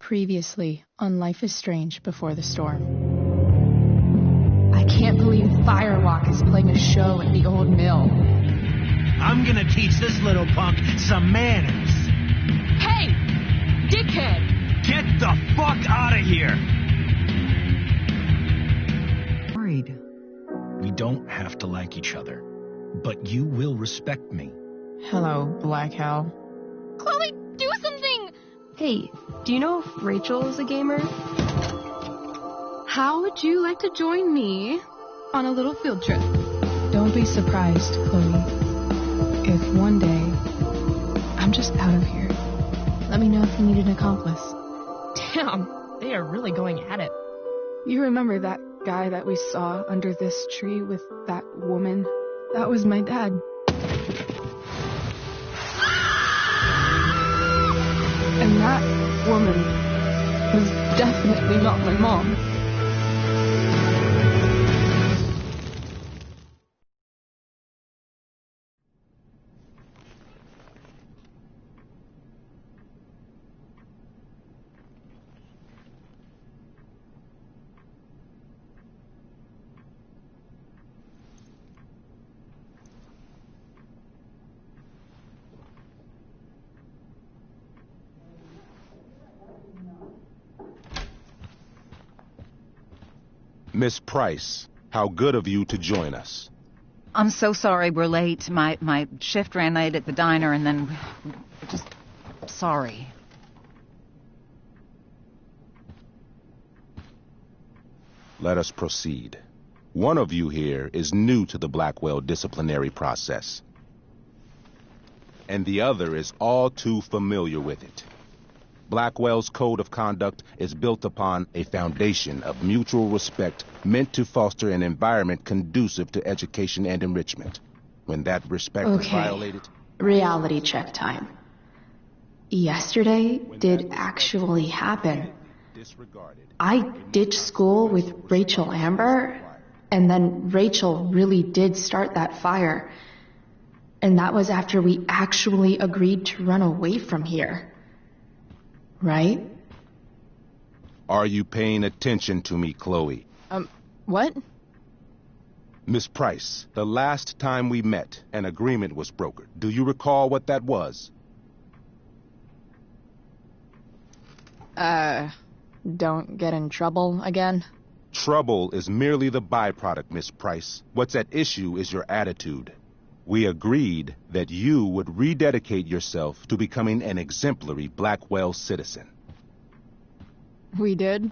Previously on Life is Strange Before the Storm. I can't believe Firewalk is playing a show at the old mill. I'm gonna teach this little punk some manners. Hey! Dickhead! Get the fuck out of here! Worried. We don't have to like each other, but you will respect me. Hello, Black Hal. Chloe, do something! Hey, do you know if Rachel is a gamer? How would you like to join me on a little field trip? Don't be surprised, Chloe, if one day I'm just out of here. Let me know if you need an accomplice. Damn, they are really going at it. You remember that guy that we saw under this tree with that woman? That was my dad. And that woman was definitely not my mom. Miss Price, how good of you to join us. I'm so sorry we're late. My shift ran late at the diner, and then just sorry. Let us proceed. One of you here is new to the Blackwell disciplinary process, and the other is all too familiar with it. Blackwell's code of conduct is built upon a foundation of mutual respect meant to foster an environment conducive to education and enrichment. When that respect is violated... Reality check time. Yesterday did actually happen. I ditched school with Rachel Amber, and then Rachel really did start that fire. And that was after we actually agreed to run away from here. Right? Are you paying attention to me, Chloe? What? Miss Price, the last time we met, an agreement was brokered. Do you recall what that was? Don't get in trouble again? Trouble is merely the byproduct, Miss Price. What's at issue is your attitude. We agreed that you would rededicate yourself to becoming an exemplary Blackwell citizen. We did?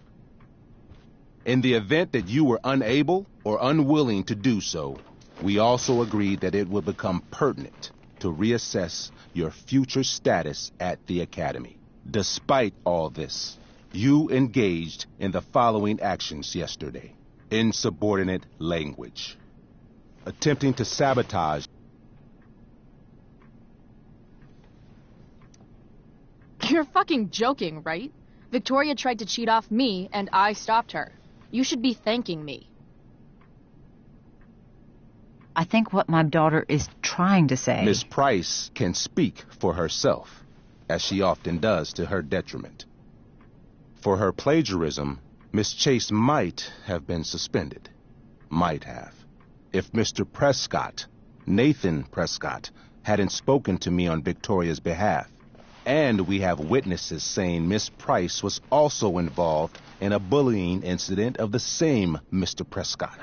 In the event that you were unable or unwilling to do so, we also agreed that it would become pertinent to reassess your future status at the Academy. Despite all this, you engaged in the following actions yesterday. Insubordinate language. Attempting to sabotage. You're fucking joking, right? Victoria tried to cheat off me, and I stopped her. You should be thanking me. I think what my daughter is trying to say... Miss Price can speak for herself, as she often does to her detriment. For her plagiarism, Miss Chase might have been suspended. Might have. If Mr. Prescott, Nathan Prescott, hadn't spoken to me on Victoria's behalf. And we have witnesses saying Miss Price was also involved in a bullying incident of the same Mr. Prescott.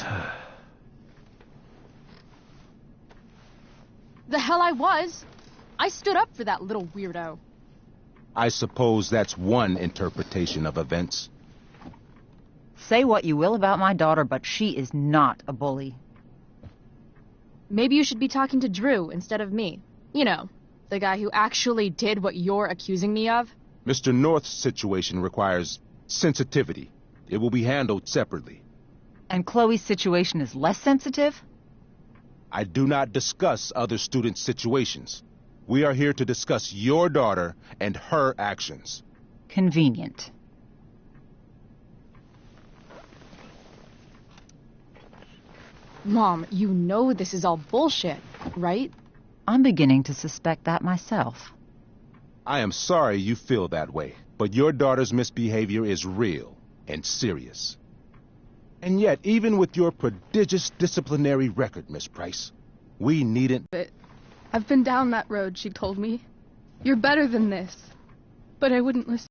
The hell I was! I stood up for that little weirdo. I suppose that's one interpretation of events. Say what you will about my daughter, but she is not a bully. Maybe you should be talking to Drew instead of me. You know, the guy who actually did what you're accusing me of. Mr. North's situation requires sensitivity. It will be handled separately. And Chloe's situation is less sensitive? I do not discuss other students' situations. We are here to discuss your daughter and her actions. Convenient. Mom, you know this is all bullshit, right? I'm beginning to suspect that myself. I am sorry you feel that way, But your daughter's misbehavior is real and serious. And yet, even with your prodigious disciplinary record, Miss Price, we needn't... I've been down that road, she told me. You're better than this. But I wouldn't listen.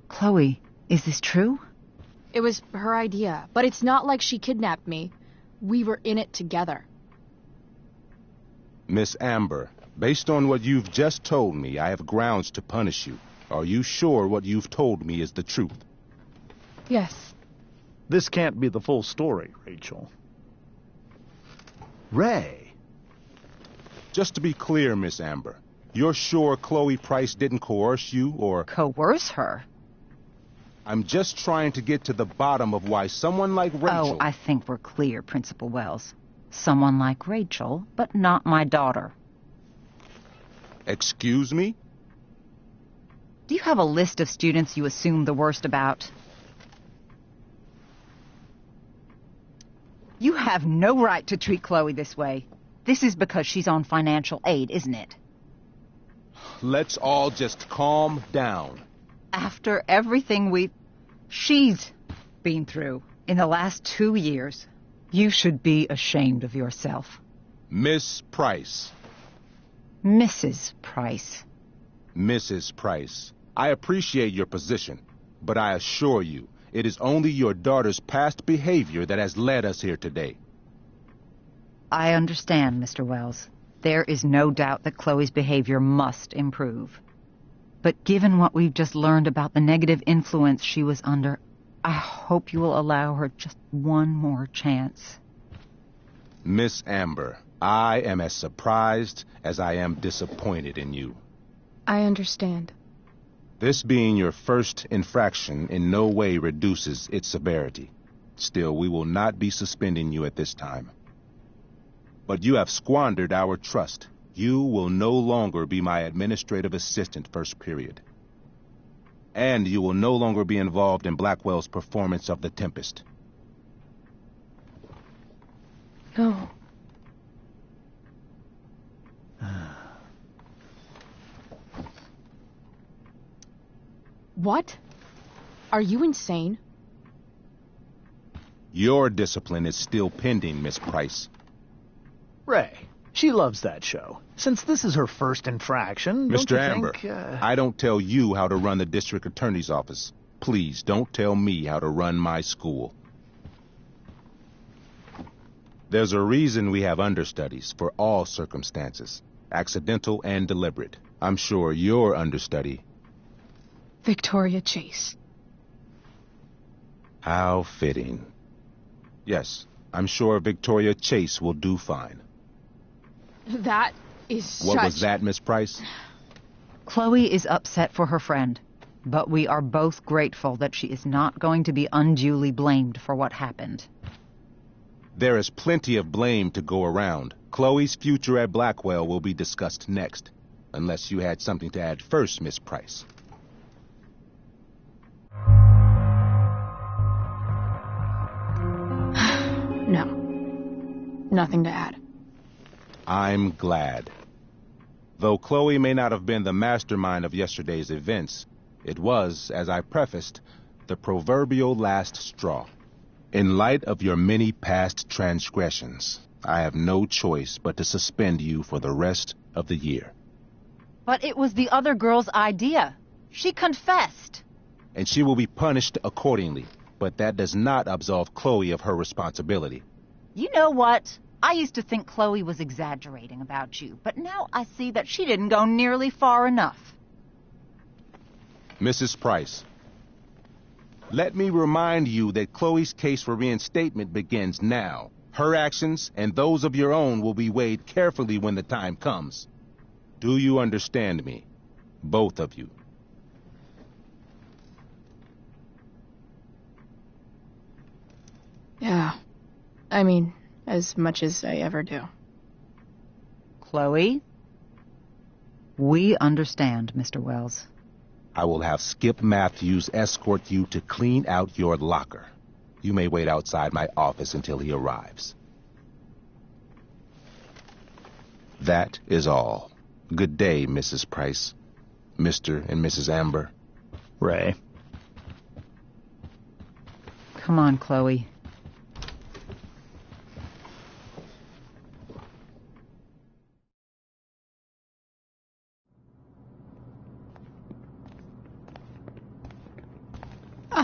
Chloe, is this true? It was her idea, but it's not like she kidnapped me. We were in it together. Miss Amber, based on what you've just told me, I have grounds to punish you. Are you sure what you've told me is the truth? Yes. This can't be the full story, Rachel. Ray. Just to be clear, Miss Amber, you're sure Chloe Price didn't coerce you or... Coerce her? I'm just trying to get to the bottom of why someone like Rachel... Oh, I think we're clear, Principal Wells. Someone like Rachel, but not my daughter. Excuse me? Do you have a list of students you assume the worst about? You have no right to treat Chloe this way. This is because she's on financial aid, isn't it? Let's all just calm down. After everything she's been through in the last 2 years, you should be ashamed of yourself. Miss Price. Mrs. Price. Mrs. Price, I appreciate your position, but I assure you, it is only your daughter's past behavior that has led us here today. I understand, Mr. Wells. There is no doubt that Chloe's behavior must improve. But given what we've just learned about the negative influence she was under, I hope you will allow her just one more chance. Miss Amber, I am as surprised as I am disappointed in you. I understand. This being your first infraction in no way reduces its severity. Still, we will not be suspending you at this time. But you have squandered our trust. You will no longer be my administrative assistant first period. And you will no longer be involved in Blackwell's performance of The Tempest. No. What? Are you insane? Your discipline is still pending, Miss Price. Ray, she loves that show. Since this is her first infraction, Mr. don't you Amber, think, I don't tell you how to run the district attorney's office. Please don't tell me how to run my school. There's a reason we have understudies for all circumstances, accidental and deliberate. I'm sure your understudy... Victoria Chase. How fitting. Yes, I'm sure Victoria Chase will do fine. That is What was that, Miss Price? Chloe is upset for her friend, but we are both grateful that she is not going to be unduly blamed for what happened. There is plenty of blame to go around. Chloe's future at Blackwell will be discussed next. Unless you had something to add first, Miss Price. No. Nothing to add. I'm glad. Though Chloe may not have been the mastermind of yesterday's events, it was, as I prefaced, the proverbial last straw. In light of your many past transgressions, I have no choice but to suspend you for the rest of the year. But it was the other girl's idea. She confessed. And she will be punished accordingly, but that does not absolve Chloe of her responsibility. You know what? I used to think Chloe was exaggerating about you, but now I see that she didn't go nearly far enough. Mrs. Price, let me remind you that Chloe's case for reinstatement begins now. Her actions and those of your own will be weighed carefully when the time comes. Do you understand me? Both of you. Yeah. I mean, as much as I ever do. Chloe? We understand, Mr. Wells. I will have Skip Matthews escort you to clean out your locker. You may wait outside my office until he arrives. That is all. Good day, Mrs. Price. Mr. and Mrs. Amber. Ray. Come on, Chloe.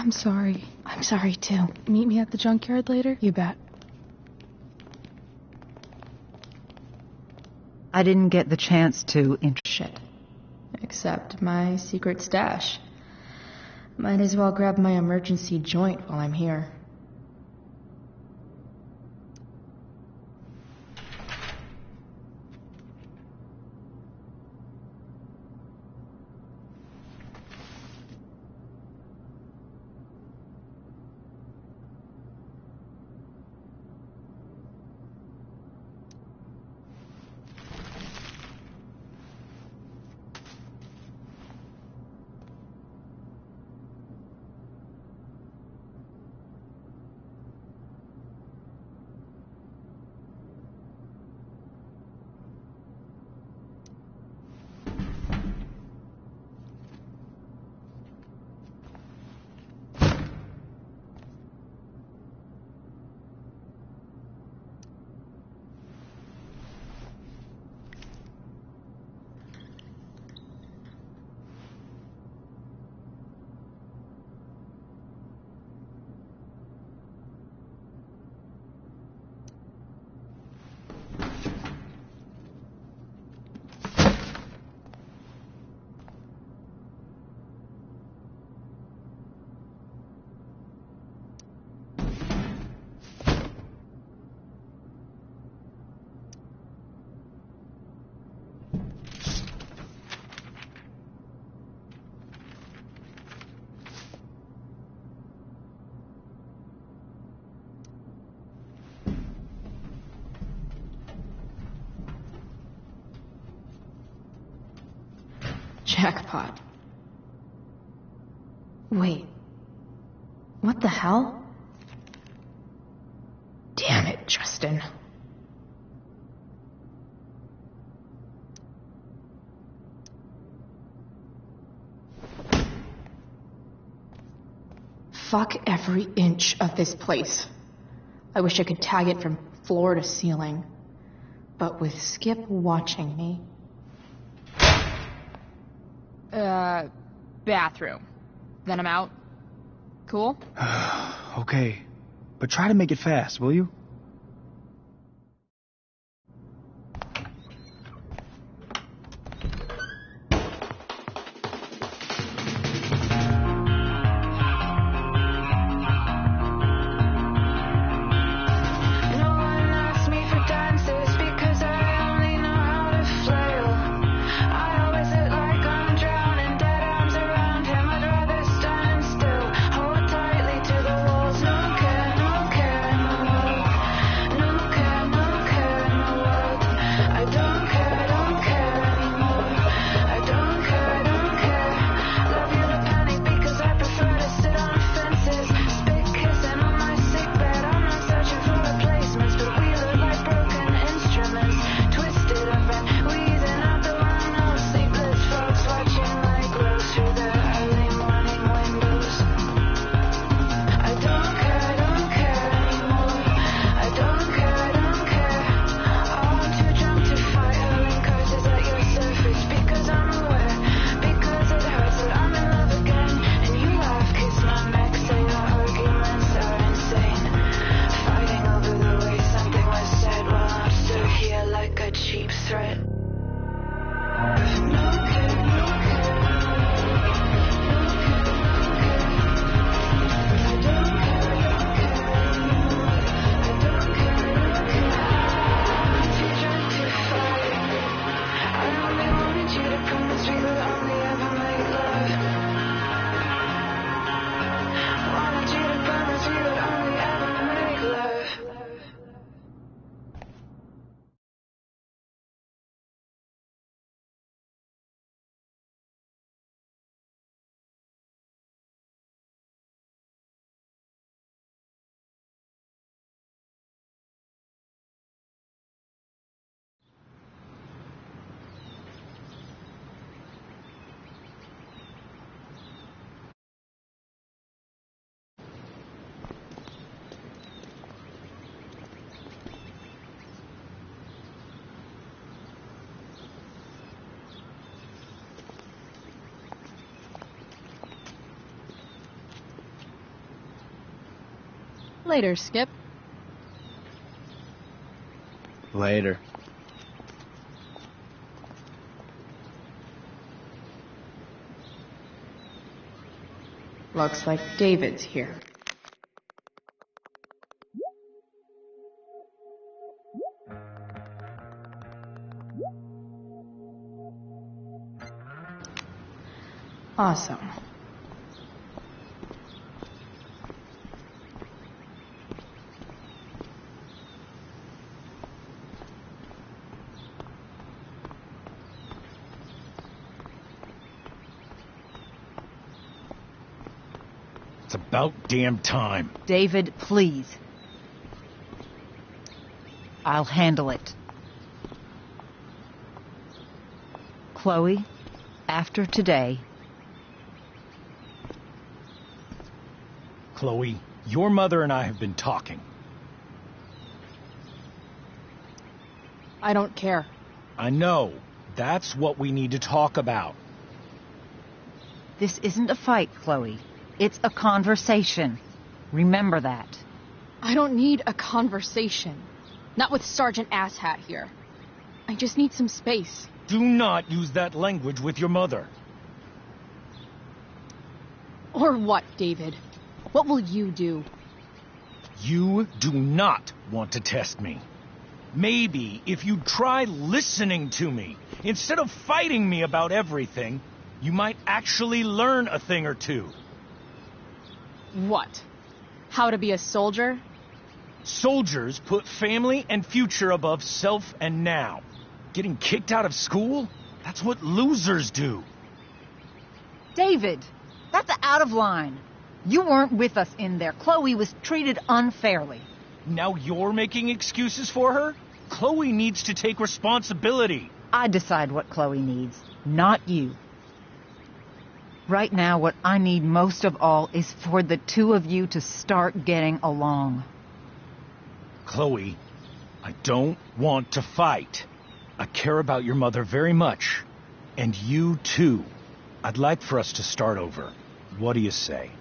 I'm sorry. I'm sorry, too. Meet me at the junkyard later? You bet. I didn't get the chance to Shit. Except my secret stash. Might as well grab my emergency joint while I'm here. Jackpot. Wait. What the hell? Damn it, Justin. Fuck every inch of this place. I wish I could tag it from floor to ceiling. But with Skip watching me... Bathroom. Then I'm out. Cool? Okay. But try to make it fast, will you? Later, Skip. Later. Looks like David's here. Awesome. It's about damn time. David, please. I'll handle it. Chloe, after today... Chloe, your mother and I have been talking. I don't care. I know. That's what we need to talk about. This isn't a fight, Chloe. It's a conversation. Remember that. I don't need a conversation. Not with Sergeant Asshat here. I just need some space. Do not use that language with your mother. Or what, David? What will you do? You do not want to test me. Maybe if you try listening to me, instead of fighting me about everything, you might actually learn a thing or two. What? How to be a soldier? Soldiers put family and future above self and now. Getting kicked out of school? That's what losers do. David, that's out of line. You weren't with us in there. Chloe was treated unfairly. Now you're making excuses for her? Chloe needs to take responsibility. I decide what Chloe needs, not you. Right now, what I need most of all is for the two of you to start getting along. Chloe, I don't want to fight. I care about your mother very much. And you too. I'd like for us to start over. What do you say?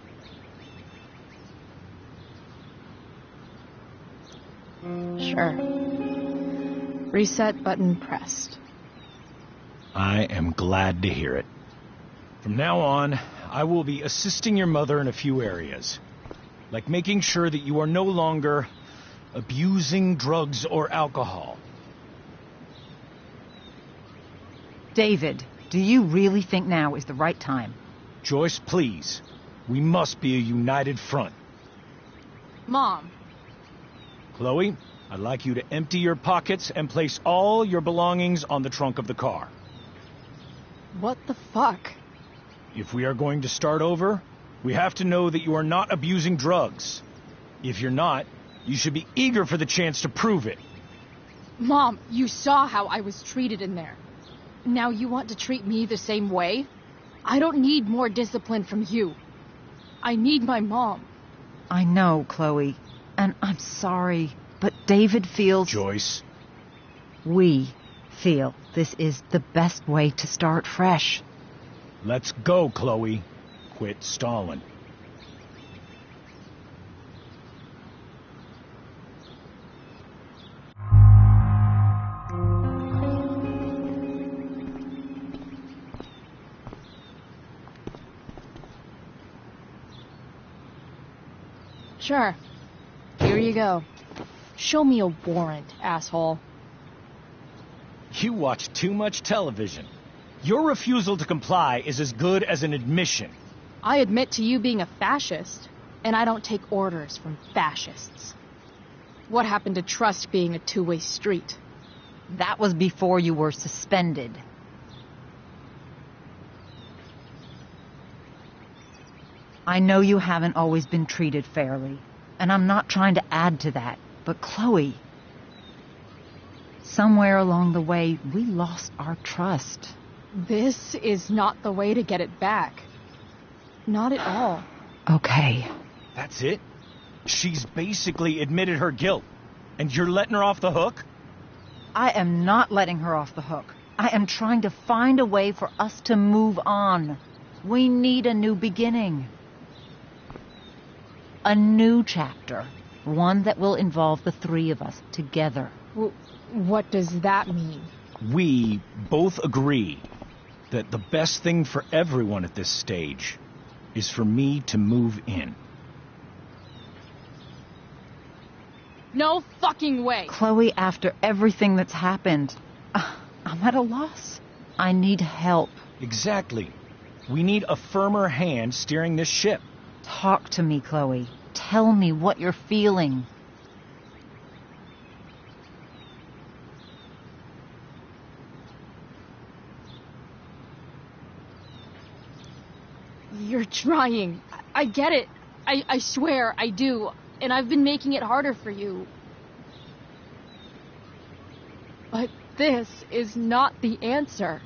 Sure. Reset button pressed. I am glad to hear it. From now on, I will be assisting your mother in a few areas. Like making sure that you are no longer abusing drugs or alcohol. David, do you really think now is the right time? Joyce, please. We must be a united front. Mom. Chloe, I'd like you to empty your pockets and place all your belongings on the trunk of the car. What the fuck? If we are going to start over, we have to know that you are not abusing drugs. If you're not, you should be eager for the chance to prove it. Mom, you saw how I was treated in there. Now you want to treat me the same way? I don't need more discipline from you. I need my mom. I know, Chloe, and I'm sorry, but David feels... Joyce. We feel this is the best way to start fresh. Let's go, Chloe. Quit stalling. Sure. Here you go. Show me a warrant, asshole. You watch too much television. Your refusal to comply is as good as an admission. I admit to you being a fascist, and I don't take orders from fascists. What happened to trust being a two-way street? That was before you were suspended. I know you haven't always been treated fairly, and I'm not trying to add to that, but Chloe, somewhere along the way, we lost our trust. This is not the way to get it back. Not at all. Okay. That's it? She's basically admitted her guilt, and you're letting her off the hook? I am not letting her off the hook. I am trying to find a way for us to move on. We need a new beginning. A new chapter. One that will involve the three of us together. What does that mean? We both agree that the best thing for everyone at this stage is for me to move in. No fucking way! Chloe, after everything that's happened, I'm at a loss. I need help. Exactly. We need a firmer hand steering this ship. Talk to me, Chloe. Tell me what you're feeling. You're trying. I get it. I swear, I do. And I've been making it harder for you. But this is not the answer.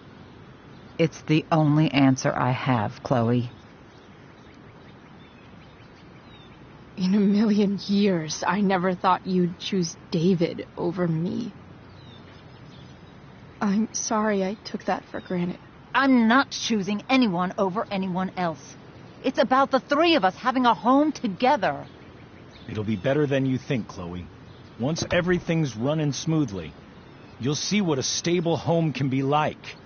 It's the only answer I have, Chloe. In a million years, I never thought you'd choose David over me. I'm sorry I took that for granted. I'm not choosing anyone over anyone else. It's about the three of us having a home together. It'll be better than you think, Chloe. Once everything's running smoothly, you'll see what a stable home can be like.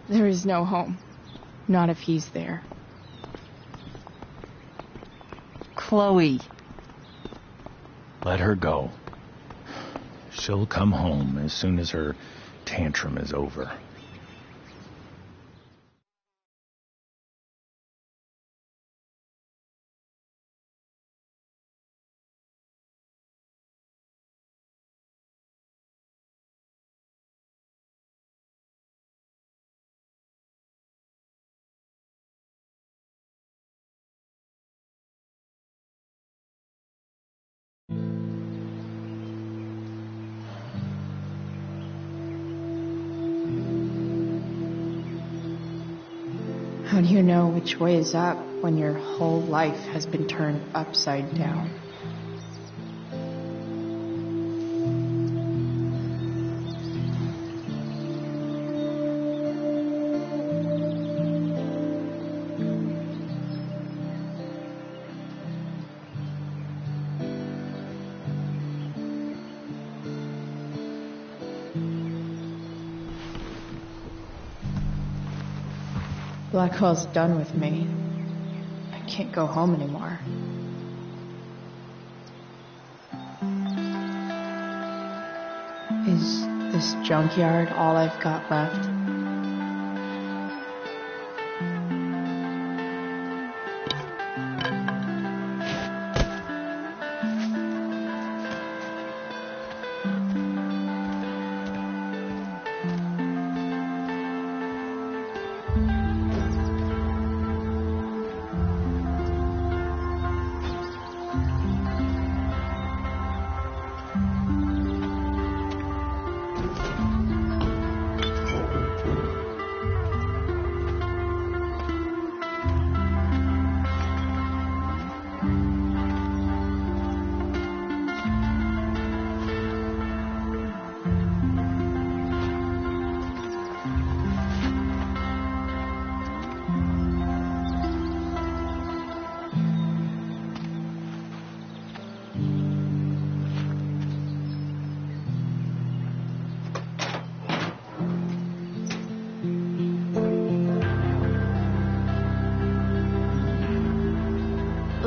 There is no home. Not if he's there. Chloe. Let her go. She'll come home as soon as her tantrum is over. How do you know which way is up when your whole life has been turned upside down? Blackwell's done with me. I can't go home anymore. Is this junkyard all I've got left?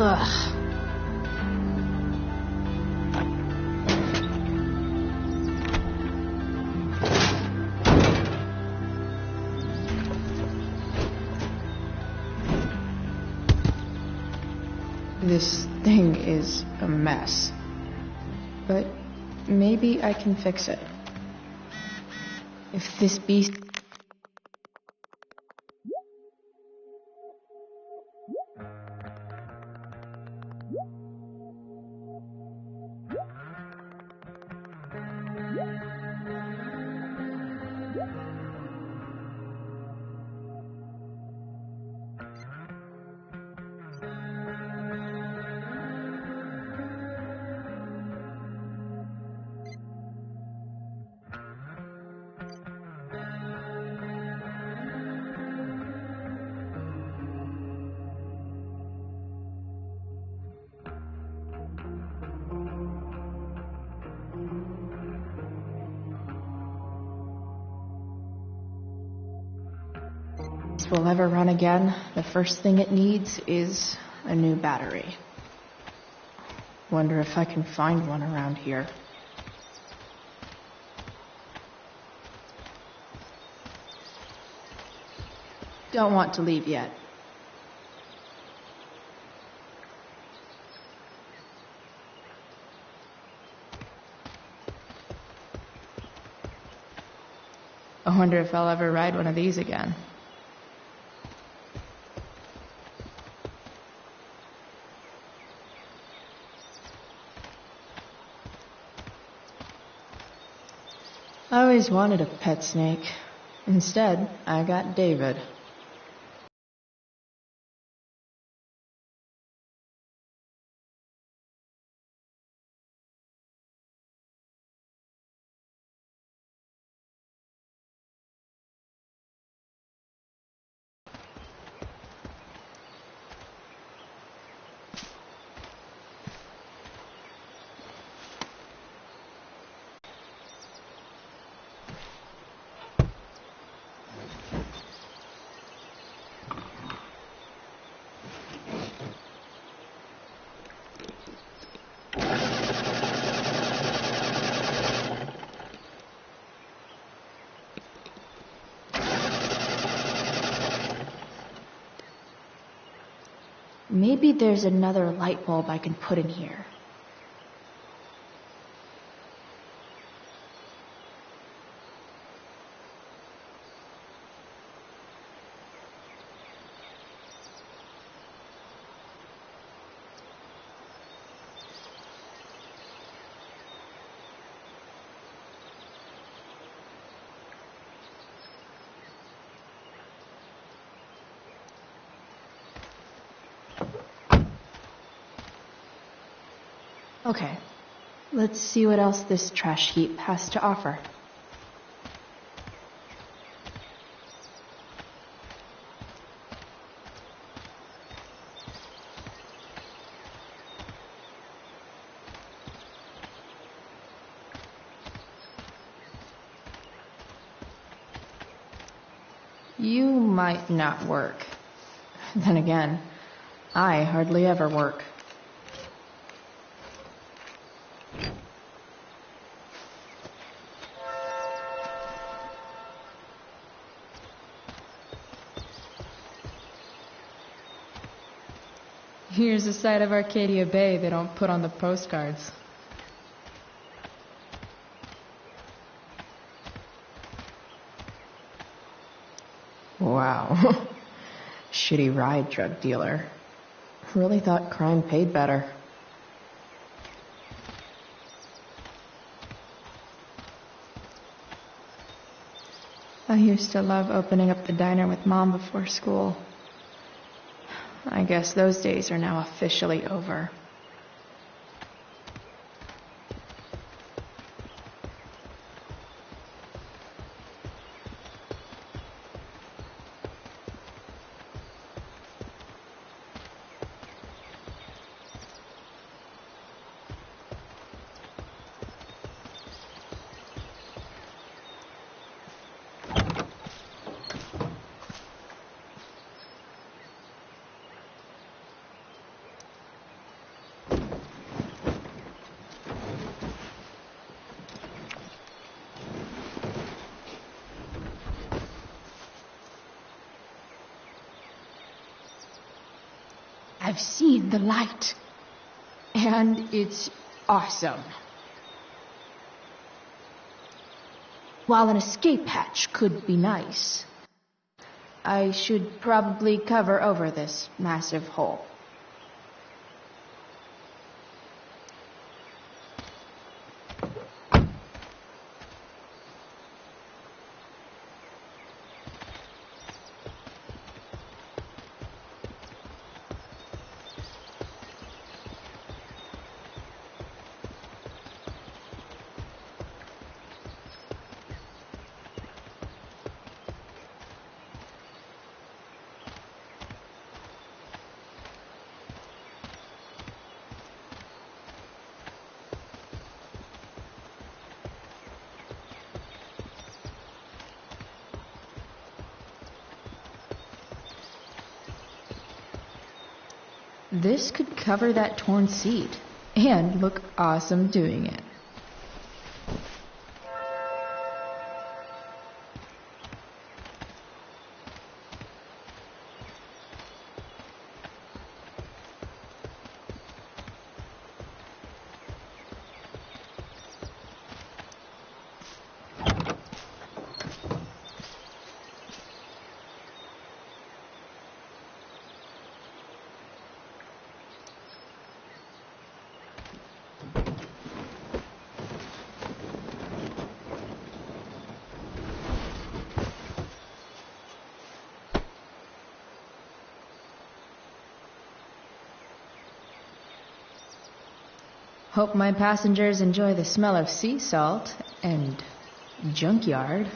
Ugh. This thing is a mess. But maybe I can fix it. If this beast... this will ever run again, the first thing it needs is a new battery. Wonder if I can find one around here. Don't want to leave yet. I wonder if I'll ever ride one of these again. I always wanted a pet snake. Instead, I got David. Maybe there's another light bulb I can put in here. Okay, let's see what else this trash heap has to offer. You might not work. Then again, I hardly ever work. Here's a side of Arcadia Bay they don't put on the postcards. Wow. Shitty ride drug dealer. Really thought crime paid better. I used to love opening up the diner with Mom before school. I guess those days are now officially over. I've seen the light, and it's awesome. While an escape hatch could be nice, I should probably cover over this massive hole. This could cover that torn seat and look awesome doing it. Hope my passengers enjoy the smell of sea salt and junkyard.